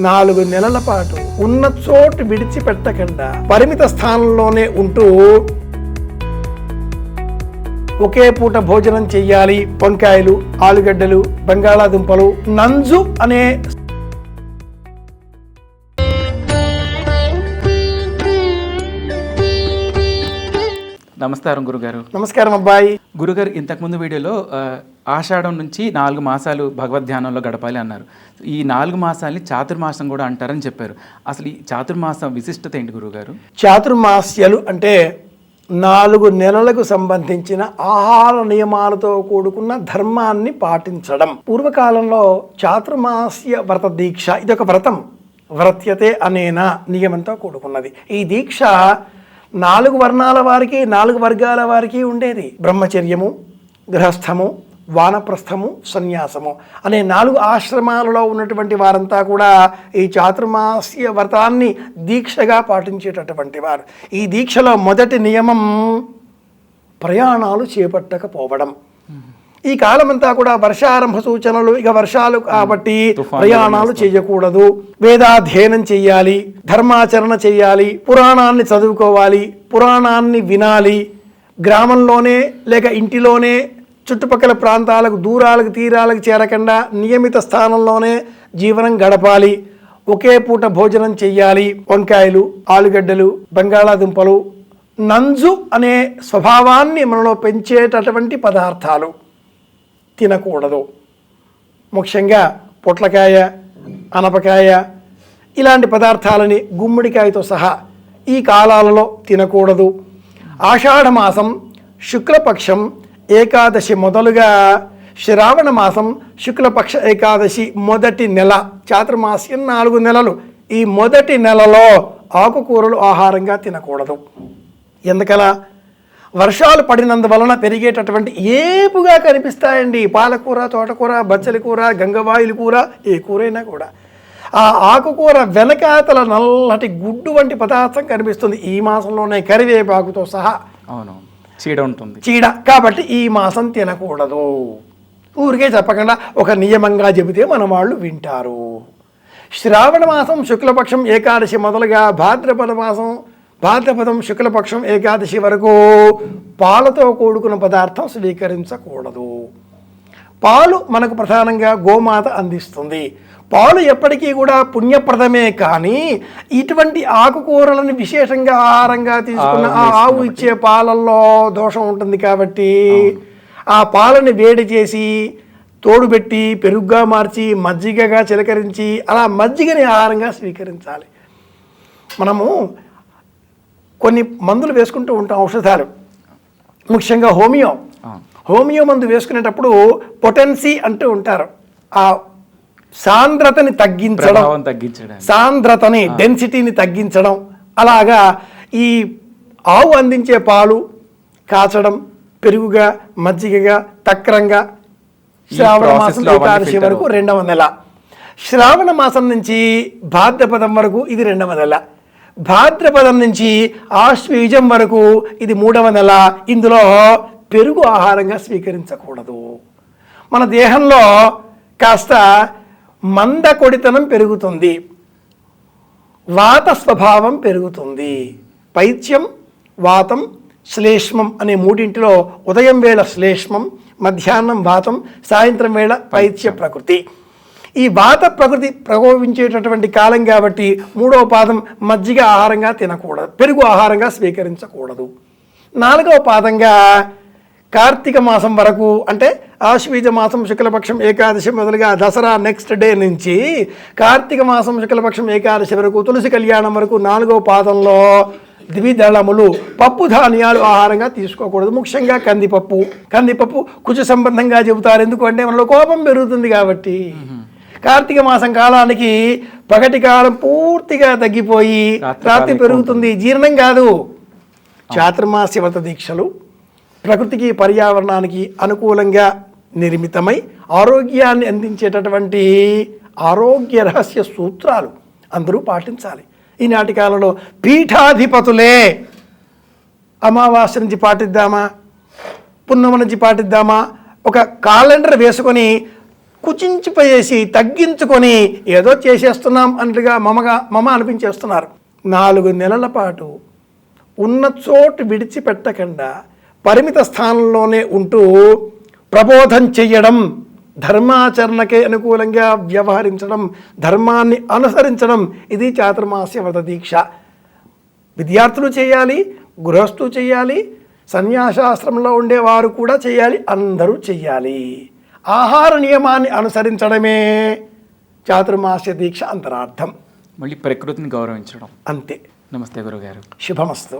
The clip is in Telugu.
4 నెలల పాటు ఉన్న చోటు విడిచిపెట్టకుండా పరిమిత స్థానంలోనే ఉంటూ ఒకే పూట భోజనం చెయ్యాలి. వంకాయలు, ఆలుగడ్డలు, బంగాళాదుంపలు, నంజు అనే నమస్కారం గురుగారు. నమస్కారం అబ్బాయి. గురుగారు, ఇంతకుముందు వీడియోలో ఆషాఢం నుంచి 4 మాసాలు భగవద్ ధ్యానంలో గడపాలి అన్నారు. ఈ 4 మాసాలని చాతుర్మాసం కూడా అంటారని చెప్పారు. అసలు ఈ చాతుర్మాసం విశిష్టత ఏంటి గురుగారు? చాతుర్మాస్యాలు అంటే 4 నెలలకు సంబంధించిన ఆహార నియమాలతో కూడుకున్న ధర్మాన్ని పాటించడం. పూర్వకాలంలో చాతుర్మాస్య వ్రత దీక్ష, ఇదొక వ్రతం, వ్రత్యతే అనేనా నియమంతో కూడుకున్నది. ఈ దీక్ష 4 వర్ణాల వారికి, 4 వర్గాల వారికి ఉండేది. బ్రహ్మచర్యము, గృహస్థము, వానప్రస్థము, సన్యాసము అనే 4 ఆశ్రమాలలో ఉన్నటువంటి వారంతా కూడా ఈ చాతుర్మాస్య వ్రతాన్ని దీక్షగా పాటించేటటువంటి వారు. ఈ దీక్షలో మొదటి నియమం ప్రయాణాలు చేపట్టకపోవడం. ఈ కాలమంతా కూడా వర్షారంభ సూచనలు, ఇక వర్షాలు కాబట్టి ప్రయాణాలు చేయకూడదు. వేదాధ్యయనం చెయ్యాలి, ధర్మాచరణ చెయ్యాలి, పురాణాన్ని చదువుకోవాలి, పురాణాన్ని వినాలి. గ్రామంలోనే లేక ఇంటిలోనే చుట్టుపక్కల ప్రాంతాలకు, దూరాలకు, తీరాలకు చేరకుండా నియమిత స్థానంలోనే జీవనం గడపాలి. ఒకే పూట భోజనం చెయ్యాలి. వంకాయలు, ఆలుగడ్డలు, బంగాళాదుంపలు, నంజు అనే స్వభావాన్ని మనలో పెంచేటటువంటి పదార్థాలు తినకూడదు. ముఖ్యంగా పొట్లకాయ, అనపకాయ ఇలాంటి పదార్థాలని గుమ్మడికాయతో సహా ఈ కాలాలలో తినకూడదు. ఆషాఢ మాసం శుక్లపక్షం ఏకాదశి మొదలుగా శ్రావణ మాసం శుక్లపక్ష ఏకాదశి మొదటి నెల, చాతుర్మాస్యం 4 నెలలు. ఈ మొదటి నెలలో ఆకుకూరలు ఆహారంగా తినకూడదు. ఎందుకలా? వర్షాలు పడినందువలన పెరిగేటటువంటి ఏపుగా కనిపిస్తాయండి పాలకూర, తోటకూర, బచ్చలి కూర, గంగవాయిల కూర, ఏ కూరైనా కూడా. ఆ ఆకుకూర వెనకాతల నల్లటి గుడ్డు వంటి పదార్థం కనిపిస్తుంది. ఈ మాసంలోనే కరివేపాకుతో సహా. అవును, చీడ ఉంటుంది. చీడ కాబట్టి ఈ మాసం తినకూడదు. ఊరికే చెప్పకుండా ఒక నియమంగా చెబితే మన వాళ్ళు వింటారు. శ్రావణ మాసం శుక్లపక్షం ఏకాదశి మొదలుగా భాద్రపదం శుక్లపక్షం ఏకాదశి వరకు పాలతో కూడుకున్న పదార్థం స్వీకరించకూడదు. పాలు మనకు ప్రధానంగా గోమాత అందిస్తుంది. పాలు ఎప్పటికీ కూడా పుణ్యప్రదమే, కానీ ఇటువంటి ఆకుకూరలను విశేషంగా ఆహారంగా తీసుకున్న ఆ ఆవు ఇచ్చే పాలల్లో దోషం ఉంటుంది. కాబట్టి ఆ పాలని వేడి చేసి తోడుబెట్టి పెరుగుగా మార్చి మజ్జిగగా చిలకరించి అలా మజ్జిగని ఆహారంగా స్వీకరించాలి. మనము కొన్ని మందులు వేసుకుంటూ ఉంటాం, ఔషధాలు, ముఖ్యంగా హోమియో మందు వేసుకునేటప్పుడు పొటెన్సీ అంటూ ఉంటారు. ఆ సాంద్రతని తగ్గించడం, సాంద్రతని డెన్సిటీని తగ్గించడం. అలాగా ఈ ఆవు అందించే పాలు కాచడం, పెరుగుగా, మజ్జిగగా, తక్రంగా శ్రావణ మాసం ఏకాదశి వరకు 2వ నెల. శ్రావణ మాసం నుంచి భాద్రపదం వరకు ఇది 2వ నెల. భాద్రపదం నుంచి ఆశ్వీజం వరకు ఇది 3వ నెల. ఇందులో పెరుగు ఆహారంగా స్వీకరించకూడదు. మన దేహంలో కాస్త మందకొడితనం పెరుగుతుంది, వాత స్వభావం పెరుగుతుంది. పైత్యం, వాతం, శ్లేష్మం అనే 3 ఉదయం వేళ శ్లేష్మం, మధ్యాహ్నం వాతం, సాయంత్రం వేళ పైత్య ప్రకృతి. ఈ వాత ప్రకృతి ప్రకోపించేటటువంటి కాలం కాబట్టి 3వ పాదం మజ్జిగ ఆహారంగా తినకూడదు, పెరుగు ఆహారంగా స్వీకరించకూడదు. 4వ పాదంగా కార్తీక మాసం వరకు, అంటే ఆశ్వీజ మాసం శుక్లపక్షం ఏకాదశి మొదలుగా దసరా నెక్స్ట్ డే నుంచి కార్తీక మాసం శుక్లపక్షం ఏకాదశి వరకు, తులసి కళ్యాణం వరకు 4వ పాదంలో ద్విదళములు, పప్పు ధాన్యాలు ఆహారంగా తీసుకోకూడదు. ముఖ్యంగా కందిపప్పు కుజ సంబంధంగా చెబుతారు. ఎందుకంటే మనలో కోపం పెరుగుతుంది కాబట్టి. కార్తీక మాసం కాలానికి పగటి కాలం పూర్తిగా తగ్గిపోయి రాత్రి పెరుగుతుంది, జీర్ణం కాదు. చాతుర్మాస్య వ్రత దీక్షలు ప్రకృతికి, పర్యావరణానికి అనుకూలంగా నిర్మితమై ఆరోగ్యాన్ని అందించేటటువంటి ఆరోగ్య రహస్య సూత్రాలు అందరూ పాటించాలి. ఈనాటి కాలంలో పీఠాధిపతులే అమావాస్య నుంచి పాటిద్దామా, పున్నమ నుంచి పాటిద్దామా, ఒక క్యాలెండర్ వేసుకొని కుచించిపోయేసి తగ్గించుకొని ఏదో చేసేస్తున్నాం అన్నట్టుగా మమ అనిపించేస్తున్నారు. 4 నెలల పాటు ఉన్న చోటు విడిచిపెట్టకుండా పరిమిత స్థానంలోనే ఉంటూ ప్రబోధం చెయ్యడం, ధర్మాచరణకే అనుకూలంగా వ్యవహరించడం, ధర్మాన్ని అనుసరించడం, ఇది చాతుర్మాస్య వ్రత దీక్ష. విద్యార్థులు చేయాలి, గృహస్థు చేయాలి, సన్యాసాశ్రమంలో ఉండేవారు కూడా చేయాలి, అందరూ చేయాలి. ఆహార నియమాన్ని అనుసరించడమే చాతుర్మాస్య దీక్ష అంతరార్థం. మళ్ళీ ప్రకృతిని గౌరవించడం అంతే. నమస్తే గురుగారు. శుభమస్తు.